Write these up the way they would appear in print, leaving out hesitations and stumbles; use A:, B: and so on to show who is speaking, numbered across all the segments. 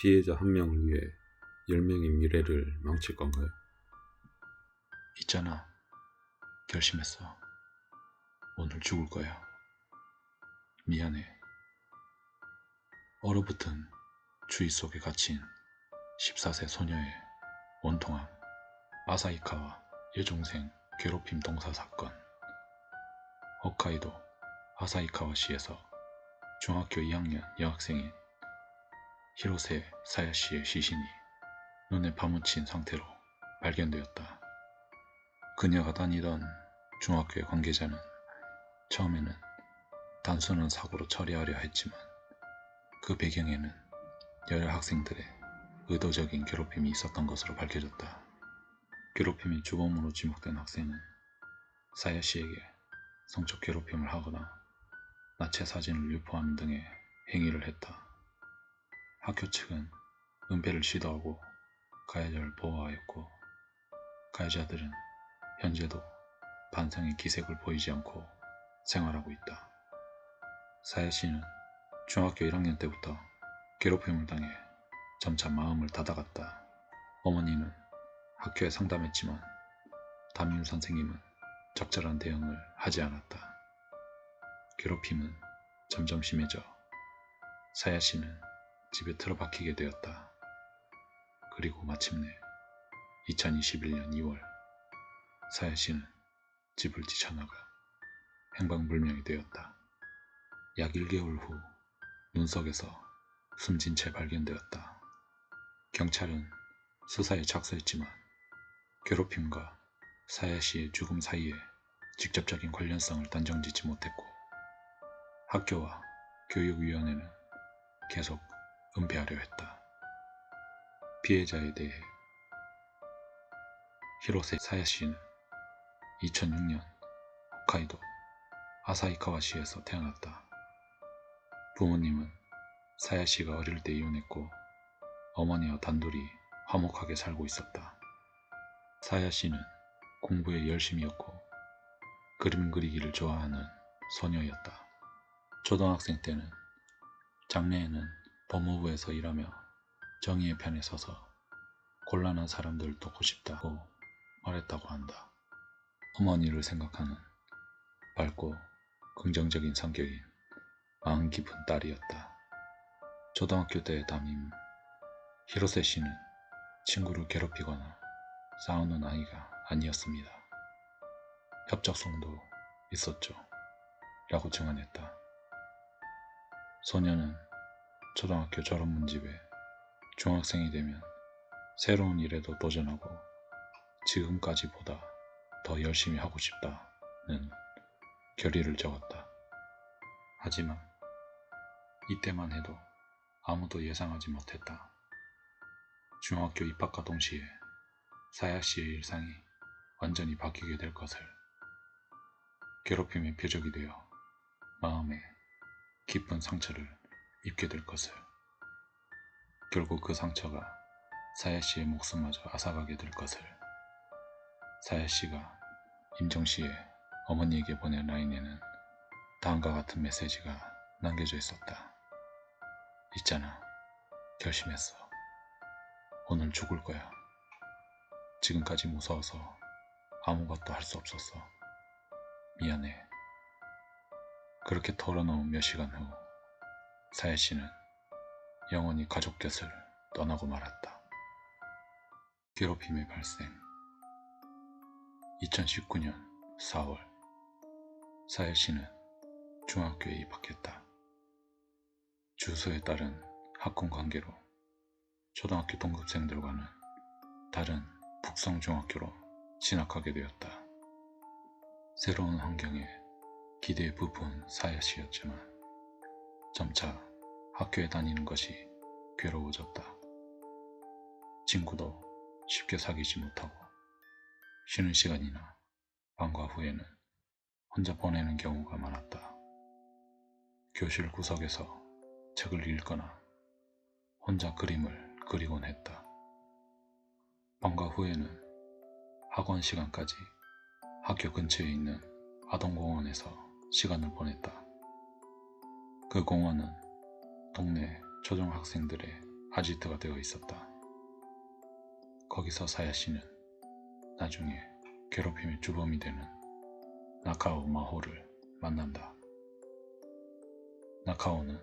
A: 피해자 한 명을 위해 10명의 미래를 망칠 건가요?
B: 있잖아. 결심했어. 오늘 죽을 거야. 미안해. 얼어붙은 주의 속에 갇힌 14세 소녀의 원통함. 아사히카와 여중생 괴롭힘 동사 사건. 홋카이도 아사히카와시에서 중학교 2학년 여학생인 히로세 사야시의 시신이 눈에 파묻힌 상태로 발견되었다. 그녀가 다니던 중학교의 관계자는 처음에는 단순한 사고로 처리하려 했지만 그 배경에는 여자 학생들의 의도적인 괴롭힘이 있었던 것으로 밝혀졌다. 괴롭힘의 주범으로 지목된 학생은 사야시에게 성적 괴롭힘을 하거나 나체 사진을 유포하는 등의 행위를 했다. 학교 측은 은폐를 시도하고 가해자를 보호하였고 가해자들은 현재도 반성의 기색을 보이지 않고 생활하고 있다. 사야시는 중학교 1학년 때부터 괴롭힘을 당해 점차 마음을 닫아갔다. 어머니는 학교에 상담했지만 담임 선생님은 적절한 대응을 하지 않았다. 괴롭힘은 점점 심해져 사야시는 집에 틀어박히게 되었다. 그리고 마침내 2021년 2월 사야시는 집을 뛰쳐나가 행방불명이 되었다. 약 1개월 후 눈속에서 숨진 채 발견되었다. 경찰은 수사에 착수했지만 괴롭힘과 사야시의 죽음 사이에 직접적인 관련성을 단정짓지 못했고 학교와 교육위원회는 계속 은폐하려 했다. 피해자에 대해 히로세 사야시는 2006년 홋카이도 아사히카와시에서 태어났다. 부모님은 사야시가 어릴 때 이혼했고 어머니와 단둘이 화목하게 살고 있었다. 사야시는 공부에 열심이었고 그림 그리기를 좋아하는 소녀였다. 초등학생 때는 장래에는 법무부에서 일하며 정의의 편에 서서 곤란한 사람들을 돕고 싶다고 말했다고 한다. 어머니를 생각하는 밝고 긍정적인 성격인 마음 깊은 딸이었다. 초등학교 때의 담임 히로세 씨는 친구를 괴롭히거나 싸우는 아이가 아니었습니다. 협작성도 있었죠. 라고 증언했다. 소녀는 초등학교 졸업 문집에 중학생이 되면 새로운 일에도 도전하고 지금까지보다 더 열심히 하고 싶다는 결의를 적었다. 하지만 이때만 해도 아무도 예상하지 못했다. 중학교 입학과 동시에 사야시의 일상이 완전히 바뀌게 될 것을. 괴롭힘의 표적이 되어 마음에 깊은 상처를 입게 될 것을. 결국 그 상처가 사야시의 목숨마저 앗아가게 될 것을. 사야시가 임정씨의 어머니에게 보낸 라인에는 다음과 같은 메시지가 남겨져 있었다. 있잖아. 결심했어. 오늘 죽을 거야. 지금까지 무서워서 아무것도 할 수 없었어. 미안해. 그렇게 털어놓은 몇 시간 후 사야시는 영원히 가족 곁을 떠나고 말았다. 괴롭힘의 발생. 2019년 4월 사야시는 중학교에 입학했다. 주소에 따른 학군 관계로 초등학교 동급생들과는 다른 북성중학교로 진학하게 되었다. 새로운 환경에 기대에 부푼 사야시였지만 점차 학교에 다니는 것이 괴로워졌다. 친구도 쉽게 사귀지 못하고 쉬는 시간이나 방과 후에는 혼자 보내는 경우가 많았다. 교실 구석에서 책을 읽거나 혼자 그림을 그리곤 했다. 방과 후에는 학원 시간까지 학교 근처에 있는 아동공원에서 시간을 보냈다. 그 공원은 동네 초등학생들의 아지트가 되어 있었다. 거기서 사야시는 나중에 괴롭힘의 주범이 되는 나카오 마호를 만난다. 나카오는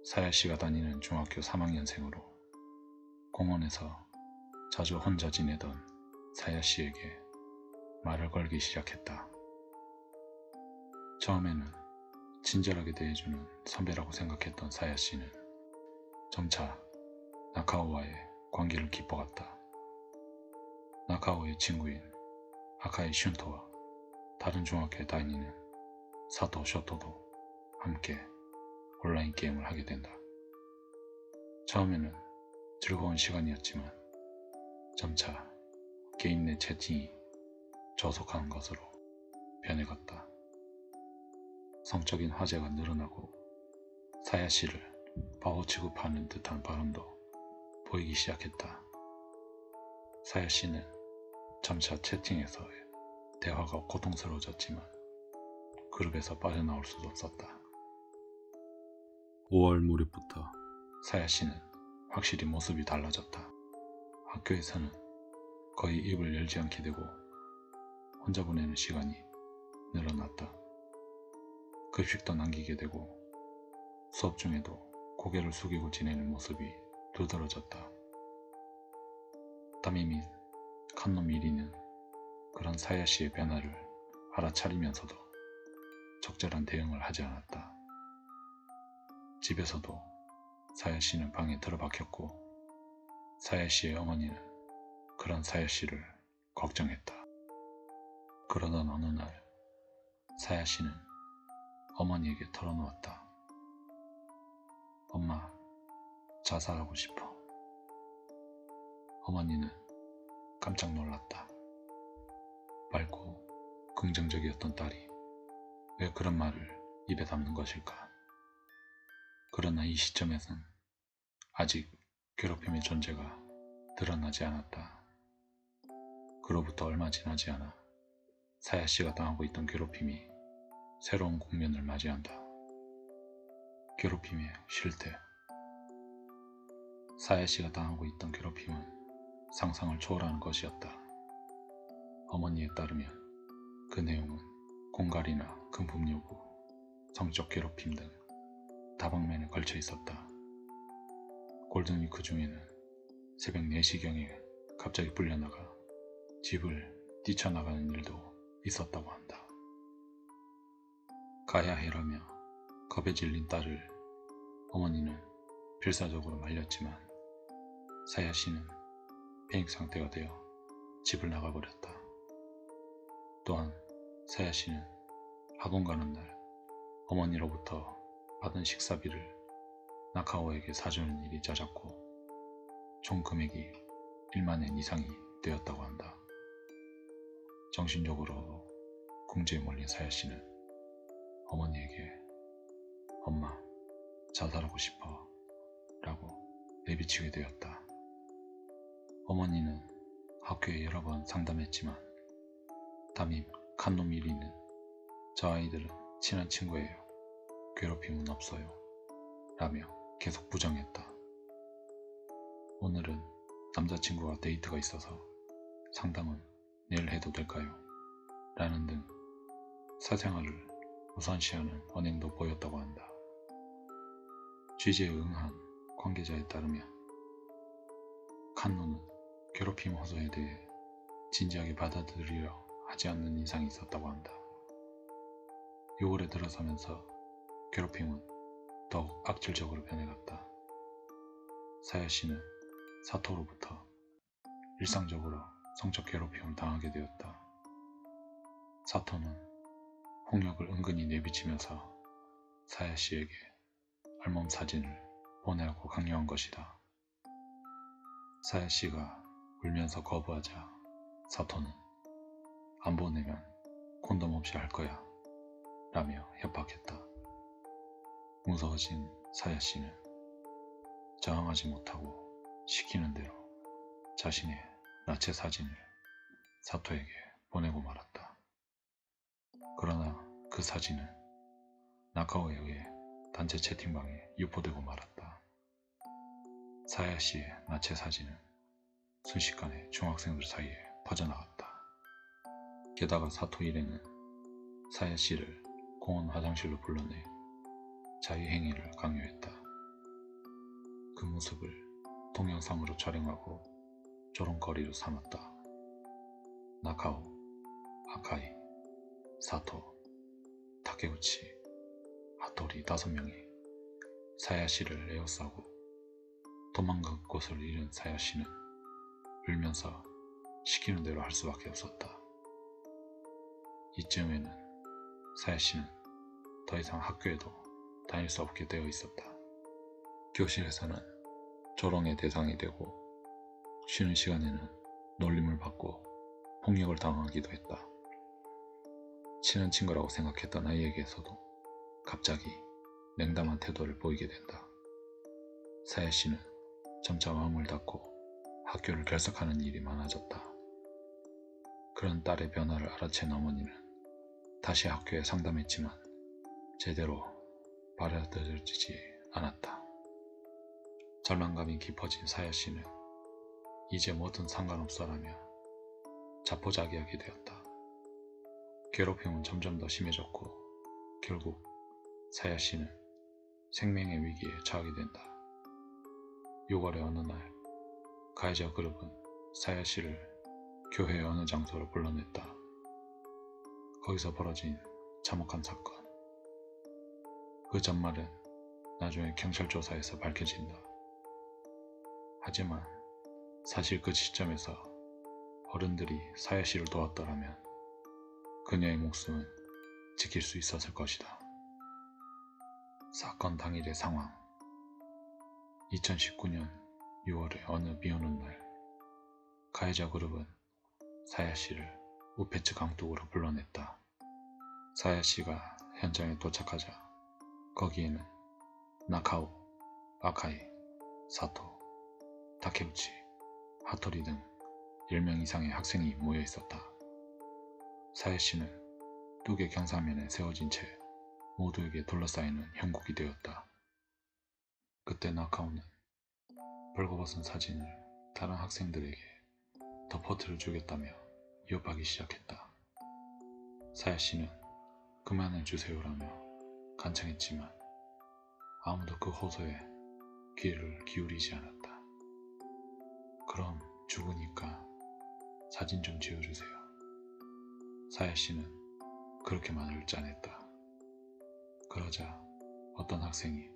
B: 사야시가 다니는 중학교 3학년생으로 공원에서 자주 혼자 지내던 사야시에게 말을 걸기 시작했다. 처음에는 친절하게 대해주는 선배라고 생각했던 사야시는 점차 나카오와의 관계를 깊어갔다. 나카오의 친구인 아카이 슌토와 다른 중학교에 다니는 사토 쇼토도 함께 온라인 게임을 하게 된다. 처음에는 즐거운 시간이었지만 점차 게임 내 채팅이 저속한 것으로 변해갔다. 성적인 화제가 늘어나고 사야시를 바보 취급하는 듯한 발언도 보이기 시작했다. 사야시는 점차 채팅에서의 대화가 고통스러워졌지만 그룹에서 빠져나올 수도 없었다.
A: 5월 무렵부터
B: 사야시는 확실히 모습이 달라졌다. 학교에서는 거의 입을 열지 않게 되고 혼자 보내는 시간이 늘어났다. 급식도 남기게 되고 수업 중에도 고개를 숙이고 지내는 모습이 두드러졌다. 담임인 칸노 미리는 그런 사야시의 변화를 알아차리면서도 적절한 대응을 하지 않았다. 집에서도 사야시는 방에 들어박혔고 사야시의 어머니는 그런 사야시를 걱정했다. 그러던 어느 날 사야시는 어머니에게 털어놓았다. 엄마, 자살하고 싶어. 어머니는 깜짝 놀랐다. 맑고 긍정적이었던 딸이 왜 그런 말을 입에 담는 것일까? 그러나 이 시점에선 아직 괴롭힘의 존재가 드러나지 않았다. 그로부터 얼마 지나지 않아 사야시가 당하고 있던 괴롭힘이 새로운 국면을 맞이한다. 괴롭힘의 실태. 사야시가 당하고 있던 괴롭힘은 상상을 초월하는 것이었다. 어머니에 따르면 그 내용은 공갈이나 금품 요구, 성적 괴롭힘 등 다방면에 걸쳐 있었다. 골든위크 중에는 새벽 4시경에 갑자기 불려나가 집을 뛰쳐나가는 일도 있었다고 한다. 가야 해라며 겁에 질린 딸을 어머니는 필사적으로 말렸지만 사야시는 패닉 상태가 되어 집을 나가버렸다. 또한 사야시는 학원 가는 날 어머니로부터 받은 식사비를 나카오에게 사주는 일이 잦았고 총 금액이 1만 엔 이상이 되었다고 한다. 정신적으로 궁지에 몰린 사야시는 어머니에게 엄마, 자살하고 싶어 라고 내비치게 되었다. 어머니는 학교에 여러 번 상담했지만 담임 칸노 미리는 저 아이들은 친한 친구예요. 괴롭힘은 없어요. 라며 계속 부정했다. 오늘은 남자친구와 데이트가 있어서 상담은 내일 해도 될까요? 라는 등 사생활을 우선시하는 언행도 보였다고 한다. 취재에 응한 관계자에 따르면 칸노는 괴롭힘 호소에 대해 진지하게 받아들이려 하지 않는 인상이 있었다고 한다. 6월에 들어서면서 괴롭힘은 더욱 악질적으로 변해갔다. 사야시는 사토로부터 일상적으로 성적 괴롭힘을 당하게 되었다. 사토는 폭력을 은근히 내비치면서 사야시에게 알몸 사진을 보내라고 강요한 것이다. 사야시가 울면서 거부하자 사토는 안 보내면 콘돔 없이 할 거야 라며 협박했다. 무서워진 사야시는 저항하지 못하고 시키는 대로 자신의 나체 사진을 사토에게 보내고 말았다. 그러나 그 사진은 나카오에 의해 단체 채팅방에 유포되고 말았다. 사야 씨의 나체 사진은 순식간에 중학생들 사이에 퍼져나갔다. 게다가 사토 일행은 사야 씨를 공원 화장실로 불러내 자유행위를 강요했다. 그 모습을 동영상으로 촬영하고 조롱거리로 삼았다. 나카오, 아카이, 사토, 타케우치, 하토리 5명이 사야 씨를 에워싸고 도망갈 곳을 잃은 사야 씨는 울면서 시키는 대로 할 수밖에 없었다. 이쯤에는 사야 씨는 더 이상 학교에도 다닐 수 없게 되어 있었다. 교실에서는 조롱의 대상이 되고 쉬는 시간에는 놀림을 받고 폭력을 당하기도 했다. 친한 친구라고 생각했던 아이에게서도 갑자기 냉담한 태도를 보이게 된다. 사야 씨는 점차 마음을 닫고 학교를 결석하는 일이 많아졌다. 그런 딸의 변화를 알아챈 어머니는 다시 학교에 상담했지만 제대로 받아들여지지 않았다. 절망감이 깊어진 사야 씨는 이제 뭐든 상관없어라며 자포자기하게 되었다. 괴롭힘은 점점 더 심해졌고 결국 사야 씨는 생명의 위기에 처하게 된다. 6월의 어느 날 가해자 그룹은 사야 씨를 교회의 어느 장소로 불러냈다. 거기서 벌어진 참혹한 사건. 그 전말은 나중에 경찰 조사에서 밝혀진다. 하지만 사실 그 시점에서 어른들이 사야 씨를 도왔더라면 그녀의 목숨은 지킬 수 있었을 것이다. 사건 당일의 상황. 2019년 6월의 어느 비오는 날, 가해자 그룹은 사야 씨를 우페츠 강둑으로 불러냈다. 사야 씨가 현장에 도착하자 거기에는 나카오, 아카이, 사토, 타케우치, 하토리 등 10명 이상의 학생이 모여 있었다. 사야 씨는 뚝의 경사면에 세워진 채 모두에게 둘러싸이는 형국이 되었다. 그때 나카오는 벌거벗은 사진을 다른 학생들에게 덮어들어 주겠다며 위협하기 시작했다. 사야 씨는 그만해 주세요라며 간청했지만 아무도 그 호소에 귀를 기울이지 않았다. 그럼 죽으니까 사진 좀 지어주세요. 사야 씨는 그렇게 말을 짜냈다. 그러자 어떤 학생이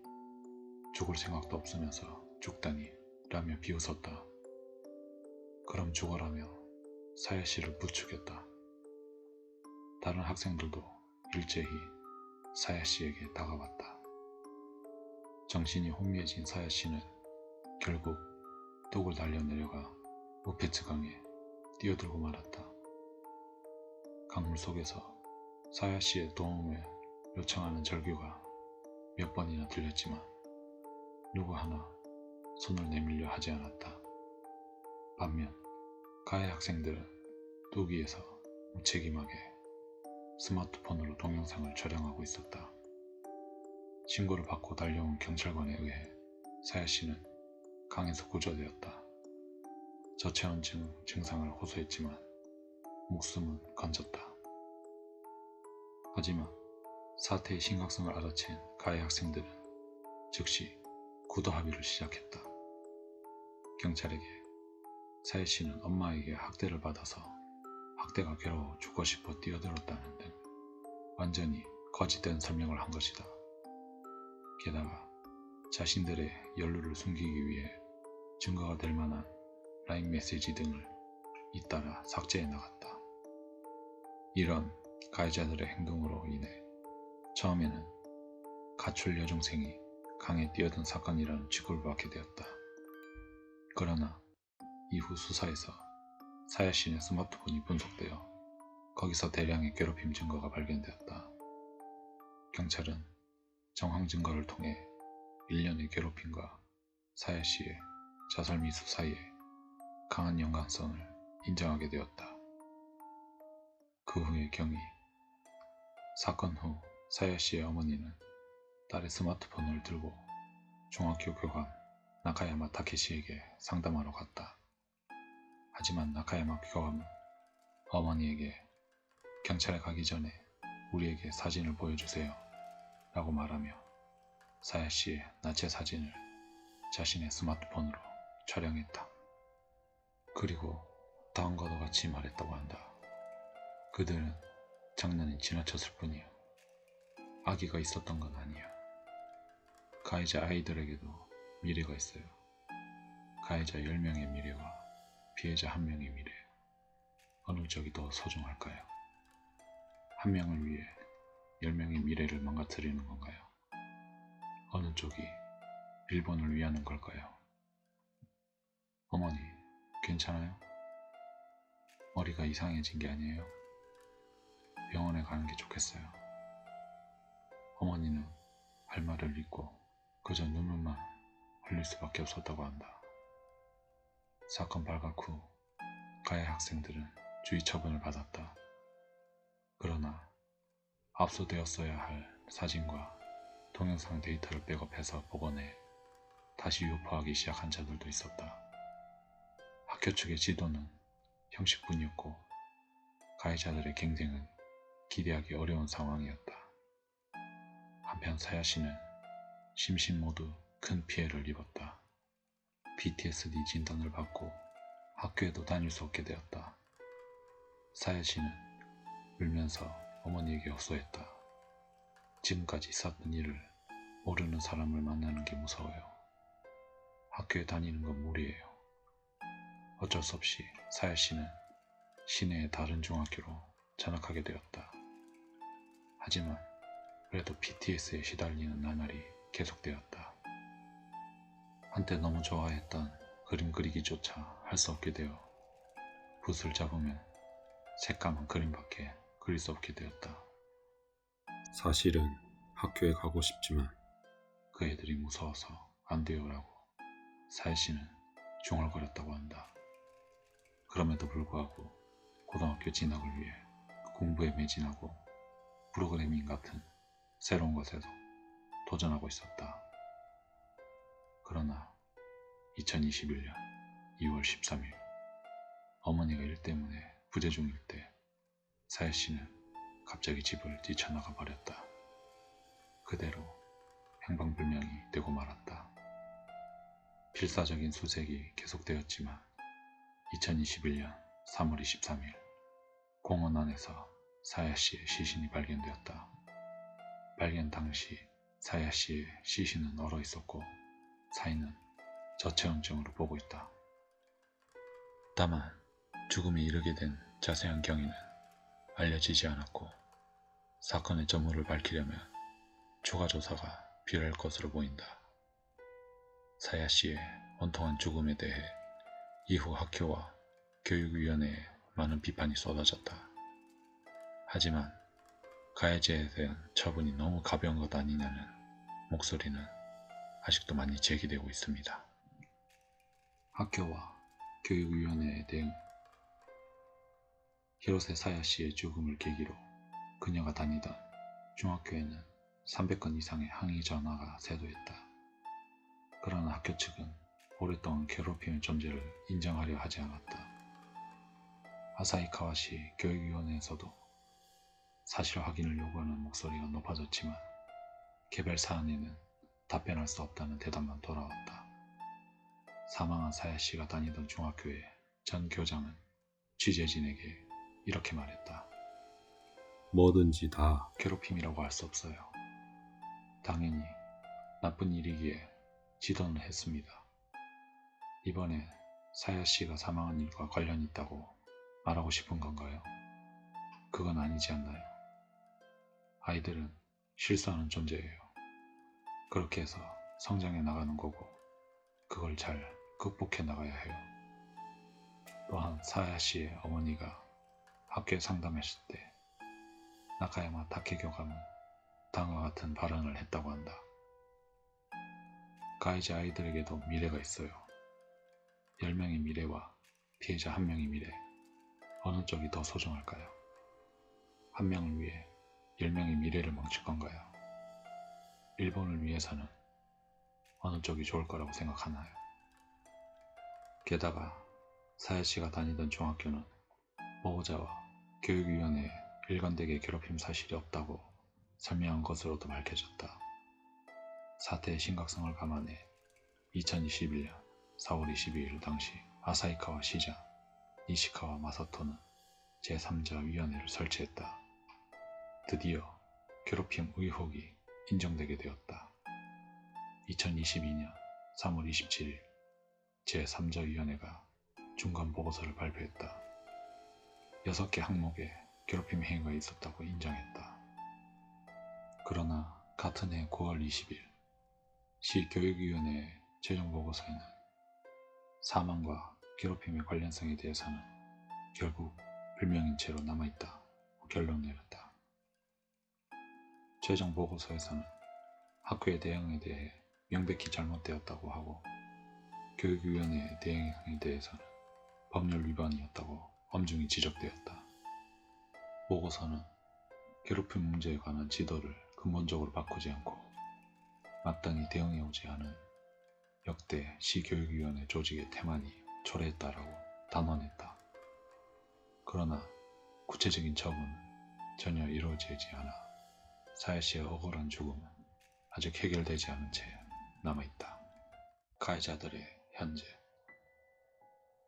B: 죽을 생각도 없으면서 죽다니 라며 비웃었다. 그럼 죽어라며 사야 씨를 부추겼다. 다른 학생들도 일제히 사야 씨에게 다가왔다. 정신이 혼미해진 사야 씨는 결국 뚝을 달려 내려가 우페츠 강에 뛰어들고 말았다. 강물 속에서 사야 씨의 도움을 요청하는 절규가 몇 번이나 들렸지만 누구 하나 손을 내밀려 하지 않았다. 반면 가해 학생들은 뚝 위에서 무책임하게 스마트폰으로 동영상을 촬영하고 있었다. 신고를 받고 달려온 경찰관에 의해 사야 씨는 강에서 구조되었다. 저체온증 증상을 호소했지만 목숨은 건졌다. 하지만 사태의 심각성을 알아챈 가해 학생들은 즉시 구도 합의를 시작했다. 경찰에게 사야 씨는 엄마에게 학대를 받아서 학대가 괴로워 죽고 싶어 뛰어들었다는 등 완전히 거짓된 설명을 한 것이다. 게다가 자신들의 연루를 숨기기 위해 증거가 될 만한 라인 메시지 등을 잇따라 삭제해 나갔다. 이런 가해자들의 행동으로 인해 처음에는 가출 여중생이 강에 뛰어든 사건이라는 취급을 받게 되었다. 그러나 이후 수사에서 사야 씨의 스마트폰이 분석되어 거기서 대량의 괴롭힘 증거가 발견되었다. 경찰은 정황 증거를 통해 1년의 괴롭힘과 사야 씨의 자살 미수 사이에 강한 연관성을 인정하게 되었다. 그 후의 경위. 사건 후 사야 씨의 어머니는 딸의 스마트폰을 들고 중학교 교감 나카야마 타케시에게 상담하러 갔다. 하지만 나카야마 교감은 어머니에게 경찰에 가기 전에 우리에게 사진을 보여주세요 라고 말하며 사야씨의 나체 사진을 자신의 스마트폰으로 촬영했다. 그리고 다음과도 같이 말했다고 한다. 그들은 장난이 지나쳤을 뿐이야. 아기가 있었던 건 아니야. 가해자 아이들에게도 미래가 있어요. 가해자 10명의 미래와 피해자 1명의 미래. 어느 쪽이 더 소중할까요? 한 명을 위해 10명의 미래를 망가뜨리는 건가요? 어느 쪽이 일본을 위하는 걸까요? 어머니, 괜찮아요? 머리가 이상해진 게 아니에요? 병원에 가는 게 좋겠어요. 어머니는 할 말을 잊고 그저 눈물만 흘릴 수밖에 없었다고 한다. 사건 발각 후 가해 학생들은 주의 처분을 받았다. 그러나 압수되었어야 할 사진과 동영상 데이터를 백업해서 복원해 다시 유포하기 시작한 자들도 있었다. 학교 측의 지도는 형식뿐이었고 가해자들의 갱생은 기대하기 어려운 상황이었다. 한편 사야씨는 심신 모두 큰 피해를 입었다. PTSD 진단을 받고 학교에도 다닐 수 없게 되었다. 사야씨는 울면서 어머니에게 호소했다. 지금까지 있었던 일을 모르는 사람을 만나는 게 무서워요. 학교에 다니는 건 무리예요. 어쩔 수 없이 사야씨는 시내의 다른 중학교로 전학하게 되었다. 하지만 그래도 BTS에 시달리는 나날이 계속되었다. 한때 너무 좋아했던 그림 그리기조차 할 수 없게 되어 붓을 잡으면 새까만 그림밖에 그릴 수 없게 되었다.
A: 사실은 학교에 가고 싶지만
B: 그 애들이 무서워서 안 돼요라고 사야씨는 중얼거렸다고 한다. 그럼에도 불구하고 고등학교 진학을 위해 공부에 매진하고 프로그래밍 같은 새로운 것에도 도전하고 있었다. 그러나 2021년 2월 13일 어머니가 일 때문에 부재 중일 때 사야씨는 갑자기 집을 뛰쳐나가 버렸다. 그대로 행방불명이 되고 말았다. 필사적인 수색이 계속되었지만 2021년 3월 23일 공원 안에서 사야씨의 시신이 발견되었다. 발견 당시 사야씨의 시신은 얼어 있었고 사인은 저체온증으로 보고 있다. 다만 죽음에 이르게 된 자세한 경위는 알려지지 않았고 사건의 전모를 밝히려면 추가 조사가 필요할 것으로 보인다. 사야씨의 원통한 죽음에 대해 이후 학교와 교육위원회에 많은 비판이 쏟아졌다. 하지만 가해자에 대한 처분이 너무 가벼운 것 아니냐는 목소리는 아직도 많이 제기되고 있습니다. 학교와 교육위원회의 대응. 히로세 사야씨의 죽음을 계기로 그녀가 다니던 중학교에는 300건 이상의 항의 전화가 쇄도했다. 그러나 학교 측은 오랫동안 괴롭힘의 존재를 인정하려 하지 않았다. 아사히카와시 교육위원회에서도 사실 확인을 요구하는 목소리가 높아졌지만 개별 사안에는 답변할 수 없다는 대답만 돌아왔다. 사망한 사야씨가 다니던 중학교의 전 교장은 취재진에게 이렇게 말했다.
A: 뭐든지 다
B: 괴롭힘이라고 할 수 없어요. 당연히 나쁜 일이기에 지도는 했습니다. 이번에 사야씨가 사망한 일과 관련이 있다고 말하고 싶은 건가요? 그건 아니지 않나요? 아이들은 실수하는 존재예요. 그렇게 해서 성장해 나가는 거고 그걸 잘 극복해 나가야 해요. 또한 사야씨의 어머니가 학교에 상담했을 때 나카야마 타케 교감은 다음과 같은 발언을 했다고 한다. 가해자 아이들에게도 미래가 있어요. 10명의 미래와 피해자 1명의 미래. 어느 쪽이 더 소중할까요? 한 명을 위해 10명의 미래를 망칠 건가요? 일본을 위해서는 어느 쪽이 좋을 거라고 생각하나요? 게다가 사야씨가 다니던 중학교는 보호자와 교육위원회에 일관되게 괴롭힘 사실이 없다고 설명한 것으로도 밝혀졌다. 사태의 심각성을 감안해 2021년 4월 22일 당시 아사히카와 시장, 니시카와 마사토는 제3자 위원회를 설치했다. 드디어 괴롭힘 의혹이 인정되게 되었다. 2022년 3월 27일 제3자 위원회가 중간 보고서를 발표했다. 6개 항목에 괴롭힘 행위가 있었다고 인정했다. 그러나 같은 해 9월 20일 시교육위원회의 최종 보고서에는 사망과 괴롭힘의 관련성에 대해서는 결국 불명인 채로 남아있다고 결론 내렸다. 최종 보고서에서는 학교의 대응에 대해 명백히 잘못되었다고 하고 교육위원회의 대응에 대해서는 법률 위반이었다고 엄중히 지적되었다. 보고서는 괴롭힘 문제에 관한 지도를 근본적으로 바꾸지 않고 마땅히 대응해오지 않은 역대 시교육위원회 조직의 태만이 초래했다라고 단언했다. 그러나 구체적인 처분은 전혀 이루어지지 않아 사야씨의 억울한 죽음은 아직 해결되지 않은 채 남아있다. 가해자들의 현재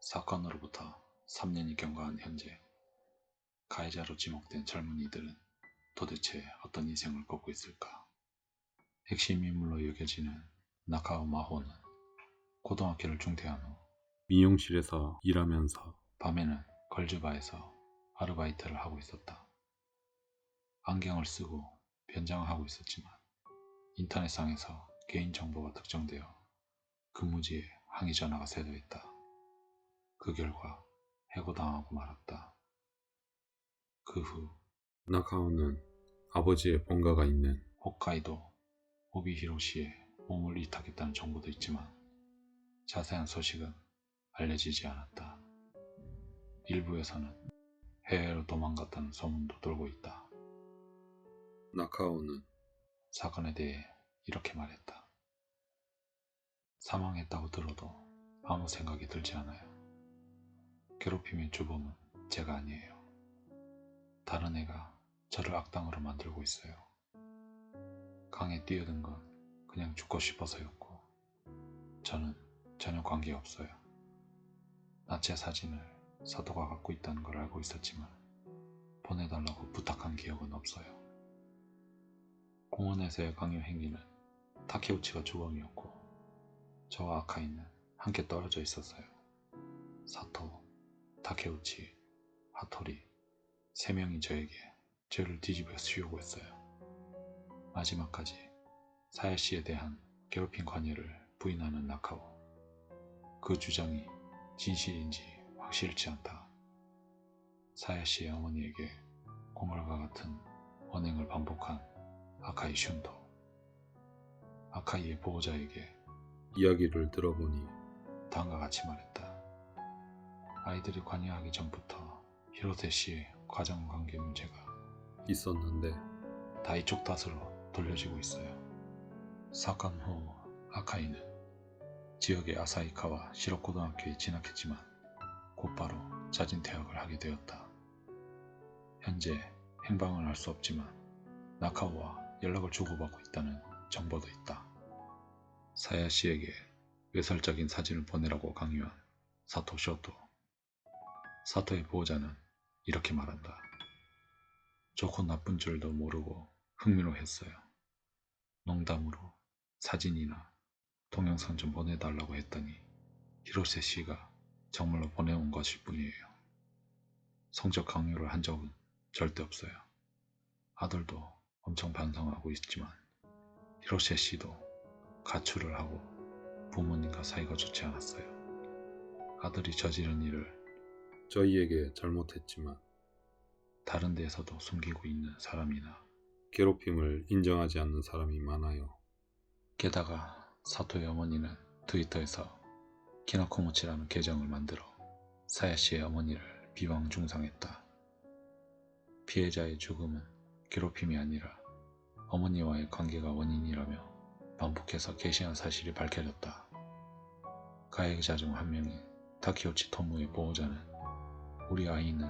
B: 사건으로부터 3년이 경과한 현재 가해자로 지목된 젊은이들은 도대체 어떤 인생을 걷고 있을까? 핵심 인물로 여겨지는 나카오 마호는 고등학교를 중퇴한 후
A: 미용실에서 일하면서
B: 밤에는 걸즈바에서 아르바이트를 하고 있었다. 안경을 쓰고 변장하고 있었지만 인터넷상에서 개인정보가 특정되어 근무지에 항의 전화가 쇄도했다. 그 결과 해고당하고 말았다. 그 후
A: 나카오는 아버지의 본가가 있는
B: 홋카이도 오비히로시에 몸을 이탁했다는 정보도 있지만 자세한 소식은 알려지지 않았다. 일부에서는 해외로 도망갔다는 소문도 돌고 있다.
A: 나카오는
B: 사건에 대해 이렇게 말했다. 사망했다고 들어도 아무 생각이 들지 않아요. 괴롭힘의 주범은 제가 아니에요. 다른 애가 저를 악당으로 만들고 있어요. 강에 뛰어든 건 그냥 죽고 싶어서였고 저는 전혀 관계없어요. 나체 사진을 사토가 갖고 있다는 걸 알고 있었지만 보내달라고 부탁한 기억은 없어요. 공원에서의 강요 행위는 타케우치가 주범이었고 저와 아카이는 함께 떨어져 있었어요. 사토, 타케우치, 하토리 3명이 저에게 죄를 뒤집어 씌우고 했어요. 마지막까지 사야씨에 대한 괴롭힘 관여를 부인하는 나카오. 그 주장이 진실인지 확실치 않다. 사야씨의 어머니에게 공갈과 같은 언행을 반복한 아카이 슌토. 아카이의 보호자에게
A: 이야기를 들어보니
B: 다음과 같이 말했다. 아이들이 관여하기 전부터 히로세 씨의 가정관계 문제가
A: 있었는데
B: 다 이쪽 탓으로 돌려지고 있어요. 사건 후 아카이는 지역의 아사히카와 시로고등학교에 진학했지만 곧바로 자진 퇴학을 하게 되었다. 현재 행방을 알 수 없지만 나카오와 연락을 주고받고 있다는 정보도 있다. 사야씨에게 외설적인 사진을 보내라고 강요한 사토 쇼토. 사토의 보호자는 이렇게 말한다. 좋고 나쁜 줄도 모르고 흥미로했어요. 농담으로 사진이나 동영상 좀 보내달라고 했더니 히로세 씨가 정말로 보내온 것일 뿐이에요. 성적 강요를 한 적은 절대 없어요. 아들도 엄청 반성하고 있지만 히로세 씨도 가출을 하고 부모님과 사이가 좋지 않았어요. 아들이 저지른 일을
A: 저희에게 잘못했지만
B: 다른 데에서도 숨기고 있는 사람이나
A: 괴롭힘을 인정하지 않는 사람이 많아요.
B: 게다가 사토의 어머니는 트위터에서 키나코모치라는 계정을 만들어 사야씨의 어머니를 비방 중상했다. 피해자의 죽음은 괴롭힘이 아니라 어머니와의 관계가 원인이라며 반복해서 게시한 사실이 밝혀졌다. 가해자 중 한 명인 타케우치 토무의 보호자는 우리 아이는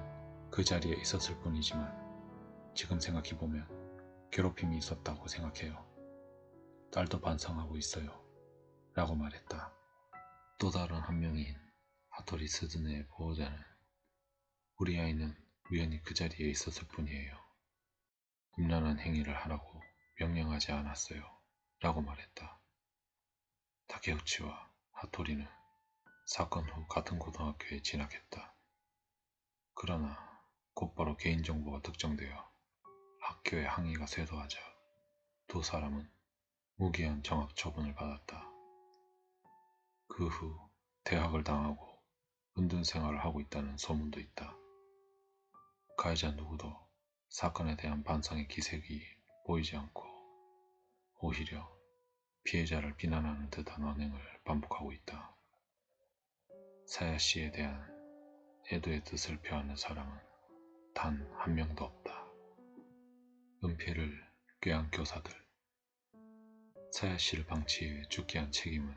B: 그 자리에 있었을 뿐이지만 지금 생각해보면 괴롭힘이 있었다고 생각해요. 딸도 반성하고 있어요. 라고 말했다. 또 다른 한 명인 하토리 스즈네의 보호자는 우리 아이는 우연히 그 자리에 있었을 뿐이에요. 음란한 행위를 하라고 명령하지 않았어요. 라고 말했다. 타케우치와 하토리는 사건 후 같은 고등학교에 진학했다. 그러나 곧바로 개인정보가 특정되어 학교에 항의가 쇄도하자 두 사람은 무기한 정학 처분을 받았다. 그 후 대학을 당하고 은둔 생활을 하고 있다는 소문도 있다. 가해자 누구도 사건에 대한 반성의 기색이 보이지 않고 오히려 피해자를 비난하는 듯한 언행을 반복하고 있다. 사야 씨에 대한 애도의 뜻을 표하는 사람은 단 한 명도 없다. 은폐를 꾀한 교사들. 사야 씨를 방치해 죽게 한 책임은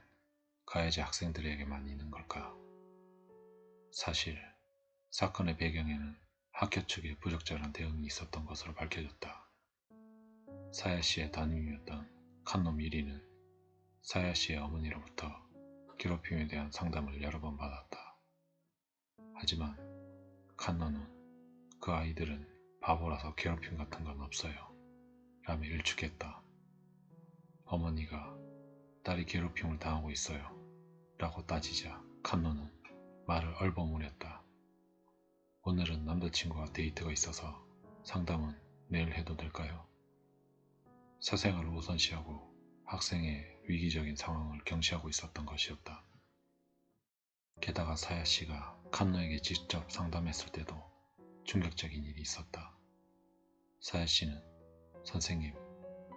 B: 가해자 학생들에게만 있는 걸까? 사실 사건의 배경에는 학교 측의 부적절한 대응이 있었던 것으로 밝혀졌다. 사야 씨의 담임이었던 칸노 미리는 사야 씨의 어머니로부터 괴롭힘에 대한 상담을 여러 번 받았다. 하지만 칸노는 그 아이들은 바보라서 괴롭힘 같은 건 없어요. 라며 일축했다. 어머니가 딸이 괴롭힘을 당하고 있어요. 라고 따지자 칸노는 말을 얼버무렸다. 오늘은 남자친구와 데이트가 있어서 상담은 내일 해도 될까요? 사생활을 우선시하고 학생의 위기적인 상황을 경시하고 있었던 것이었다. 게다가 사야 씨가 칸노에게 직접 상담했을 때도 충격적인 일이 있었다. 사야 씨는 선생님,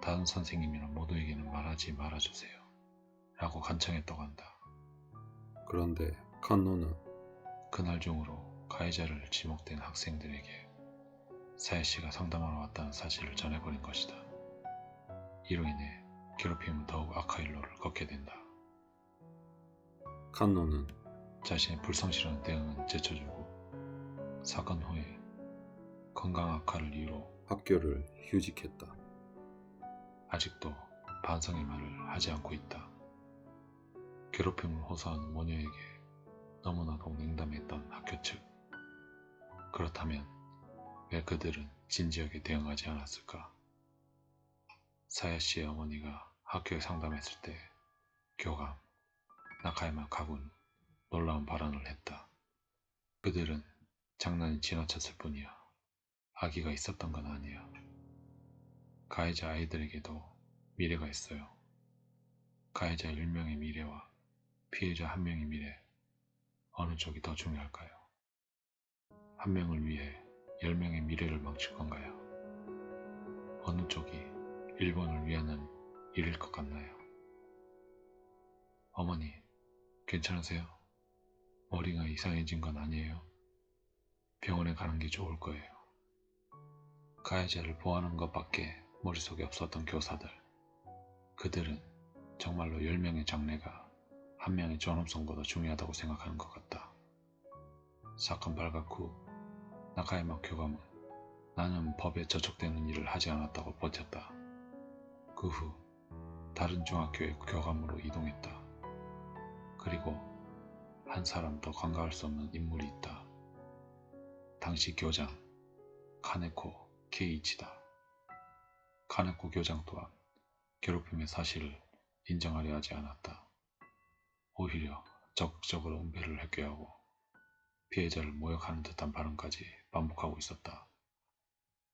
B: 다른 선생님이나 모두에게는 말하지 말아주세요. 라고 간청했다고 한다.
A: 그런데 칸노는
B: 그날 중으로 가해자를 지목된 학생들에게 사야 씨가 상담하러 왔다는 사실을 전해버린 것이다. 이로 인해 괴롭힘은 더욱 악화의 로를 걷게 된다.
A: 칸노는
B: 자신의 불성실한 대응은 제쳐주고 사건 후에 건강 악화를 이유로
A: 학교를 휴직했다.
B: 아직도 반성의 말을 하지 않고 있다. 괴롭힘을 호소하는 모녀에게 너무나도 냉담했던 학교 측. 그렇다면 왜 그들은 진지하게 대응하지 않았을까? 사야 씨의 어머니가 학교에 상담했을 때 교감, 나카야마 가군 놀라운 발언을 했다. 그들은 장난이 지나쳤을 뿐이야. 아기가 있었던 건 아니야. 가해자 아이들에게도 미래가 있어요. 가해자 1명의 미래와 피해자 1명의 미래, 어느 쪽이 더 중요할까요? 한 명을 위해 10명의 미래를 망칠 건가요? 어느 쪽이 일본을 위하는 일일 것 같나요? 어머니, 괜찮으세요? 머리가 이상해진 건 아니에요? 병원에 가는 게 좋을 거예요. 가해자를 보호하는 것밖에 머릿속에 없었던 교사들. 그들은 정말로 10명의 장래가 한 명의 존엄성보다 중요하다고 생각하는 것 같다. 사건 발각 후 나카야마 교감은 나는 법에 저촉되는 일을 하지 않았다고 버텼다. 그 후 다른 중학교의 교감으로 이동했다. 그리고 한 사람 더 간과할 수 없는 인물이 있다. 당시 교장 카네코 케이치다. 카네코 교장 또한 괴롭힘의 사실을 인정하려 하지 않았다. 오히려 적극적으로 은폐를 회귀하고 피해자를 모욕하는 듯한 발언까지 반복하고 있었다.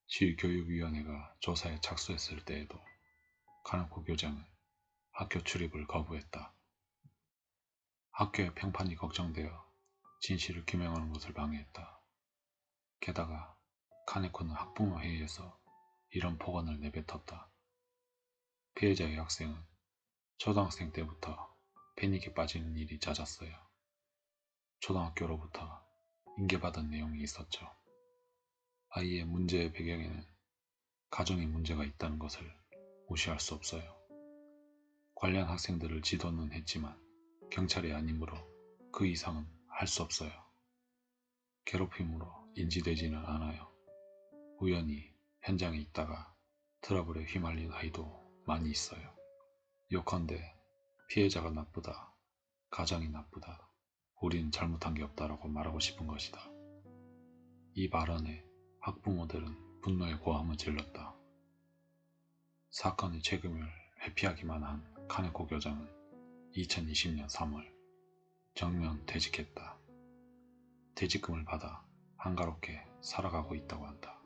B: 시교육위원회가 조사에 착수했을 때에도 카네코 교장은 학교 출입을 거부했다. 학교의 평판이 걱정되어 진실을 규명하는 것을 방해했다. 게다가 카네코는 학부모 회의에서 이런 폭언을 내뱉었다. 피해자의 학생은 초등학생 때부터 패닉에 빠지는 일이 잦았어요. 초등학교로부터 인계받은 내용이 있었죠. 아이의 문제의 배경에는 가정의 문제가 있다는 것을 무시할 수 없어요. 관련 학생들을 지도는 했지만 경찰이 아니므로 그 이상은 할 수 없어요. 괴롭힘으로 인지되지는 않아요. 우연히 현장에 있다가 트러블에 휘말린 아이도 많이 있어요. 요컨대 피해자가 나쁘다, 가정이 나쁘다, 우리는 잘못한 게 없다라고 말하고 싶은 것이다. 이 발언에 학부모들은 분노의 고함을 질렀다. 사건의 책임을 회피하기만 한 카네코 교장은 2020년 3월 정면 퇴직했다. 퇴직금을 받아 한가롭게 살아가고 있다고 한다.